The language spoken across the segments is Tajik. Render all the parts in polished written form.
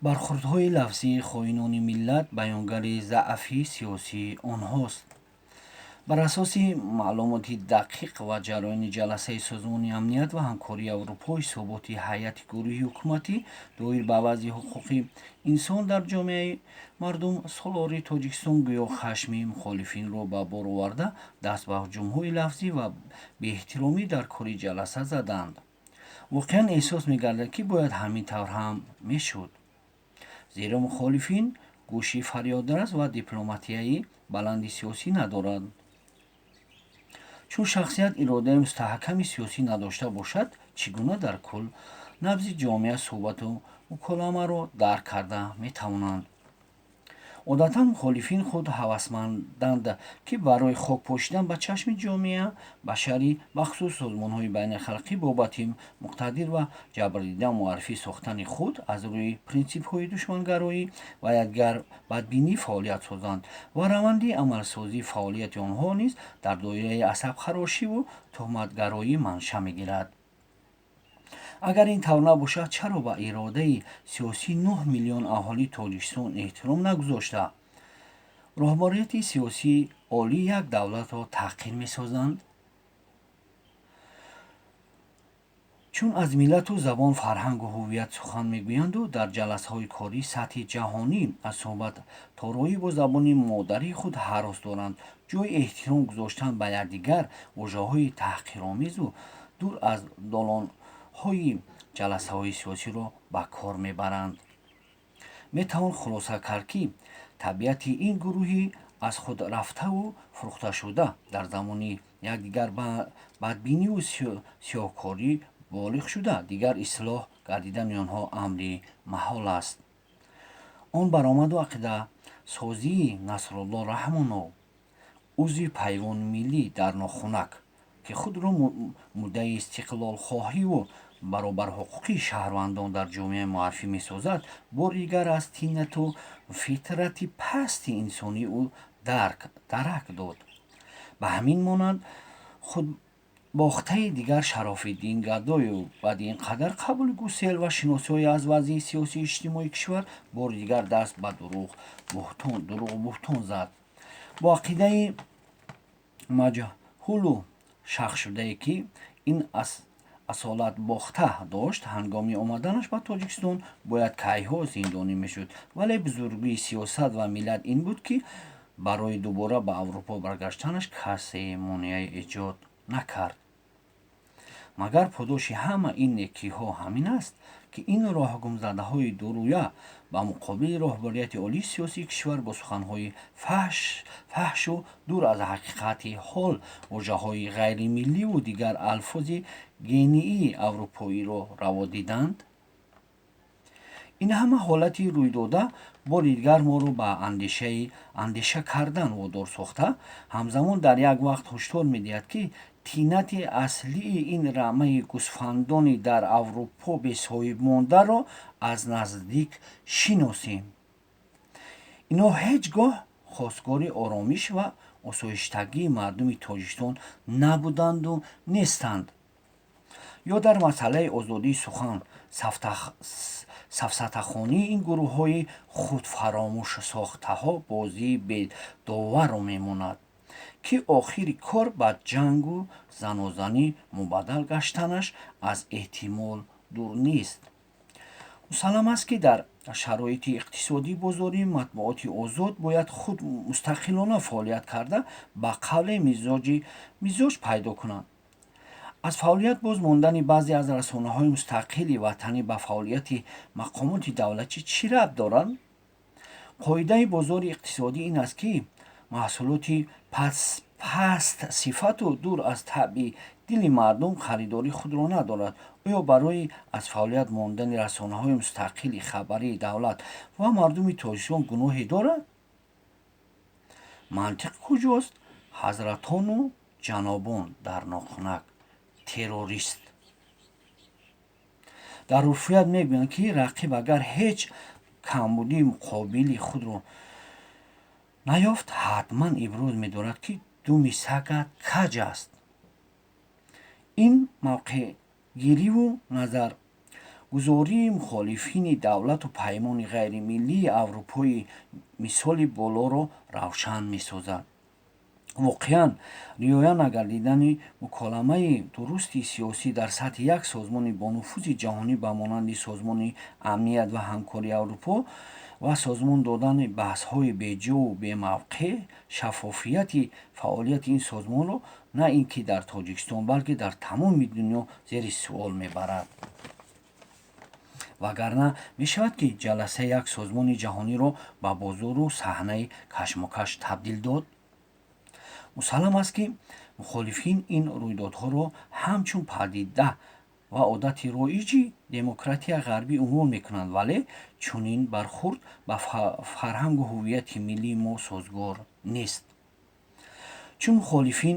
бархурдҳои лафзии хоинони миллат баёнгари заъфи сиёсии онҳост. бар асоси маълумоти дақиқ ва ҷараёни ҷаласаи Созмони амният ва ҳамкории Аврупо, ҳисоботи ҳайати гурӯҳи ҳукуматӣ доир ба вазъи ҳуқуқи инсон дар ҷомеаи мардум солори Тоҷикистон гӯё хашми мухолифинро ба бор оварда, даст ба ҳуҷумҳои лафзӣ ва беэҳтиромӣ дар кори ҷаласа заданд. воқеан эҳсос мегардад, ки бояд ҳамин тавр ҳам мешуд, зеро мухолифин гӯши фарёдрас ва дипломатияи баланди сиёсӣ надоранд. чун шахсият иродаи мустаҳками сиёсӣ надошта бошад, чӣ гуна дар кул набзи ҷомеа суҳбату муколамаро дарк карда метавонанд? одатан мухолифин худ ҳавасманданд, ки барои хок пошидан ба чашми ҷомеа башарӣ, бахусус созмонҳои байналхалқӣ бобати муқтадир ва ҷабрдида муаррифӣ сохтани худ аз рӯи принсипҳои душмангароӣ ва якгарбадбинӣ фаъолият созанд ва раванди амалсозии фаъолияти онҳо низ дар доираи асабхарошиву тӯҳматгароӣ манша мегирад. агар ин тавр набошад, чаро ба иродаи сиёсии 9 миллион аҳолии Тоҷикистон эҳтиром нагузошта, роҳбарияти сиёсии олии як давлатро таҳқир месозанд? чун аз миллату забон, фарҳангу ҳувият сухан мегӯянду дар ҷаласаҳои корӣ сатҳи ҷаҳонӣ аз суҳбаттороӣ бо забони модарии худ ҳарос доранд, ҷойи эҳтиром гузоштан ба якдигар вожаҳои таҳқиромезу дур аз долонҳои ҷаласаҳои сиёсиро ба кор мебаранд. метавон хулоса кард, ки табиати ин гурӯҳи аз худ рафтаву фурӯхташуда дар замони якдигарбадбиниву сиёҳкорӣ болиғ шуда, дигар ислоҳ гардидани онҳо амри маҳол аст. он баромаду ақидасозии Насрулло Раҳмонов, узви Пайвони Миллӣ дар Нохунак, ки худро муддаи истиқлолхоҳиву баробарҳуқуқии шаҳрвандон дар ҷомеа муаррифӣ месозад, бори дигар аз тинату фитрати пасти инсонӣ ӯ дарак дод. ба ҳамин монанд худбохтаи дигар Шарофиддин Гадоев баъди ин қадар қабули гусел ва шиносиҳое аз вазъи сиёсии иҷтимоии кишвар бори дигар даст ба дуруғу буҳтон зад. бо ақидаи маҷҳулу шахшудае, ки ин асолатбохта дошт, ҳангоми омаданаш ба Тоҷикистон бояд кайҳо зиндонӣ мешуд, вале бузургии сиёсат ва миллат ин буд, ки барои дубора ба Аврупо баргаштанаш касе монеа эҷод накард. магар подоши ҳама ин некиҳо ҳамин аст, ки ин роҳгумзадаҳои дурӯя ба муқобили роҳбарияти олии сиёсии кишвар бо суханҳои фаҳшу дур аз ҳақиқати ҳол вожаҳои ғайримилливу дигар алфози гении аврупоиро раво диданд. ин ҳама ҳолати рӯйдода бори дигар моро ба андеша кардан водор сохта, ҳамзамон дар як вақт ҳушдор медиҳад, ки тинати аслии ин раъмаи гӯсфандони дар Аврупо бесоҳибмондаро аз наздик шиносем. инҳо ҳеҷ гоҳ хостгори оромиш ва осоиштагии мардуми Тоҷикистон набуданду нестанд. ё дар масъалаи озодии сухан сафсатахонии ин гурӯҳҳои худфаромӯшсохтаҳо бозии бедоварро мемонад, ки охири кор ба ҷангу занозанӣ мубаддал гаштанаш аз эҳтимол дур нест. мусаллам аст, ки дар шароити иқтисодӣ бозорӣ матбуоти озод бояд худ мустақилона фаъолият карда, ба қавле мизоҷ пайдо кунад. аз фаъолият боз мондани баъзе аз расонаҳои мустақили ватанӣ ба фаъолияти мақомоти давлатӣ чӣ рабт дорад? қоидаи бозори иқтисодӣ ин аст, ки маҳсулоти паст сифату дур аз табъи дили мардум харидори худро надорад. оё барои аз фаъолият мондани расонаҳои мустақили хабарии давлат ва мардуми Тоҷикистон гуноҳе дорад? мантиқ куҷост? ҳазратону ҷанобон дар Нохунак террорист. дар урфият мегӯянд, ки рақиб агар ҳеҷ камбудии муқобили худро наёфт, ҳатман иброз медорад, ки думи сагат каҷ аст. ин мавқеъгириву гузории мухолифини давлату паймони ғайримиллии аврупои мисоли болоро равшан месозад. воқеан риоя нагардидани муколамаи дурусти сиёсӣ дар сатҳи як созмони бонуфузи ҷаҳонӣ ба монанди созмони амният ва ҳамкории аврупо ва созмон додани баҳсҳои беҷою бемавқеъ шаффофияти фаъолияти ин созмонро на ин ки дар тоҷикистон балки дар тамоми дунё зери суол мебарад. вагарна мешавад ки ҷаласаи як созмони ҷаҳониро ба бозору саҳнаи кашмокаш табдил дод? мусаллам аст ки мухолифин ин рӯйдодҳоро ҳамчун падида ва одати роиҷи демократияи ғарбӣ унвон мекунанд, вале чунин бархурд ба фарҳангу ҳуввияти миллии мо созгор нест. чун мухолифин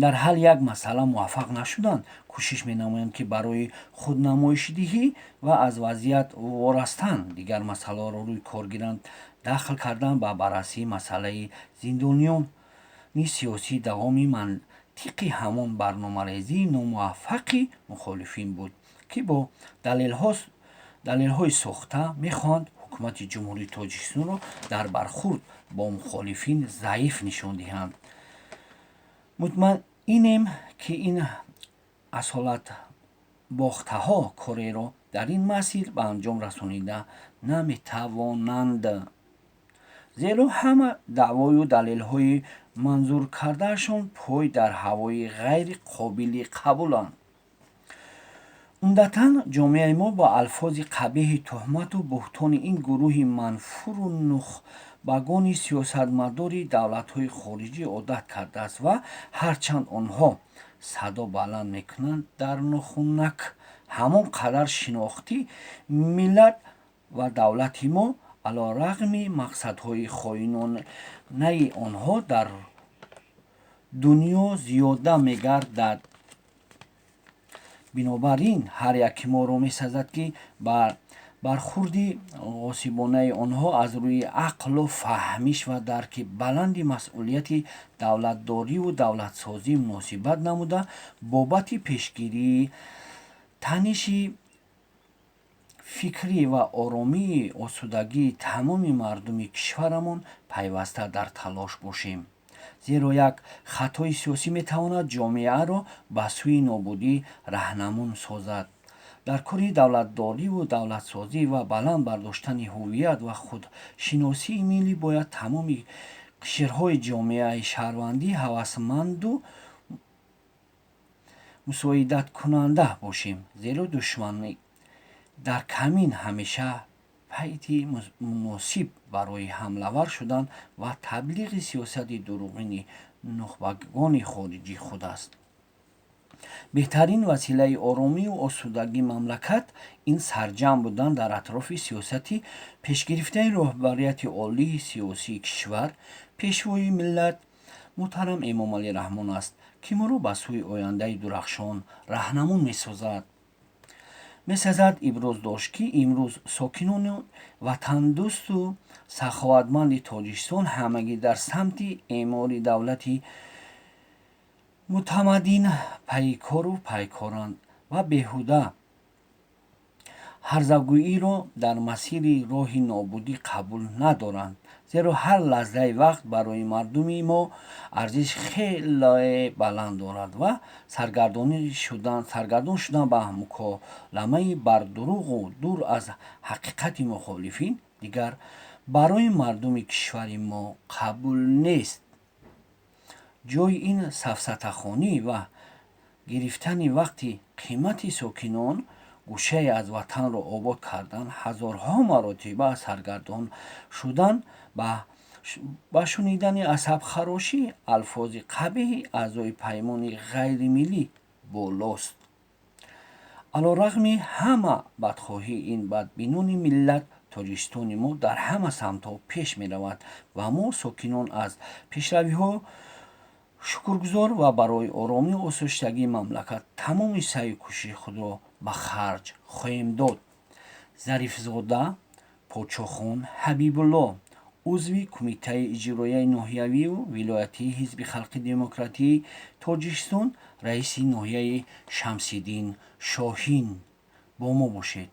дар ҳалли як масъала муваффақ нашуданд, кӯшиш менамоянд ки барои худнамоишдиҳӣ ва аз вазъият ворастан дигар масъалаҳоро рӯй кор гиранд. дахл кардан ба баррасии масъалаи зиндониёни сиёсӣ давоми мантиқи ҳамон барномарезии номуваффақи мухолифин буд, ки бо далелҳои сохта мехоҳанд ҳукумати ҷумҳурии тоҷикистонро дар бархурд бо мухолифин заиф нишон диҳанд. мутмаинем ки ин асолатбохтаҳо кореро дар ин масир ба анҷом расонида наметавонанд, зеро ҳама даъвою далелҳои манзуркардаашон пой дар ҳавои ғайри қобили қабуланд. умдатан ҷомеаи мо ба алфози қабеҳи тӯҳмату бӯҳтони ин гурӯҳи манфуру нухбагони сиёсатмадори давлатҳои хориҷӣ одат кардааст ва ҳарчанд онҳо садо баланд мекунанд, дар нохунак ҳамон қадар шинохти миллат ва давлати мо алорағми мақсадҳои хоинонаи онҳо дар дунё зиёда мегардад. бинобар ин ҳар яки моро месазад ки бархурди ғосибонаи онҳо аз рӯи ақлу фаҳмиш ва дарки баланди масъулияти давлатдориву давлатсозӣ муносибат намуда бобати пешгирии таниши фикрӣ ва оромии осудагии тамоми мардуми кишварамон пайваста дар талош бошем. зеро як хатои сиёсӣ метавонад ҷомеаро ба сӯи нобудӣ раҳнамун созад. дар кори давлатдориву давлатсозӣ ва баланд бардоштани ҳуввият ва худшиносии миллӣ бояд тамоми қишрҳои ҷомеаи шаҳрвандӣ ҳавасманду мусоидаткунанда бошем, зеро душманӣ дар камин ҳамеша пайти муносиб барои ҳамлавар шудан ва таблиғи сиёсати дуруғини нухбагони хориҷӣ худ аст. беҳтарин василаи оромию осудагии мамлакат ин сарҷамъ будан дар атрофи сиёсати пешгирифтаи роҳбарияти олии сиёсии кишвар, пешвои миллат муҳтарам Эмомалӣ Раҳмон аст, ки моро ба сӯи ояндаи дурахшон раҳнамун месазад. иброз дошт ки имрӯз сокинони ватандӯсту саховатманди тоҷикистон ҳамагӣ дар самти эъмори давлати мутамаддин пайкору пайкоранд ва беҳуда ҳарзагӯиро дар масири роҳи нобудӣ қабул надоранд, зеро ҳар лаҳзаи вақт барои мардуми мо арзиши хеле баланд дорад ва саргардон шудан ба муколамаи бардуруғу дур аз ҳақиқати мухолифин дигар барои мардуми кишвари мо қабул нест. ҷои ин сафсатахонӣ ва гирифтани вақти қимати сокинон гӯшае аз ватанро обод кардан ҳазорҳо маротиба саргардон шудан ба шунидани асабхарошӣ алфози қабеҳи аъзои паймони ғайримиллӣ болост. алорағми ҳама бадхоҳии ин бадбинони миллат, тоҷикистони мо дар ҳама самтҳо пеш меравад ва мо сокинон аз пешравиҳо шукргузор ва барои оромию осуштагии мамлакат тамоми саъю кӯшиши худро ба харҷ хоҳем дод. зарифзода подшохон ҳабибулло, узви Кумитаи иҷроияи ноҳиявию вилоятии Ҳизби Халқи Демократии Тоҷикистон, раиси ноҳияи Шамсиддин Шоҳин бо мо бошед.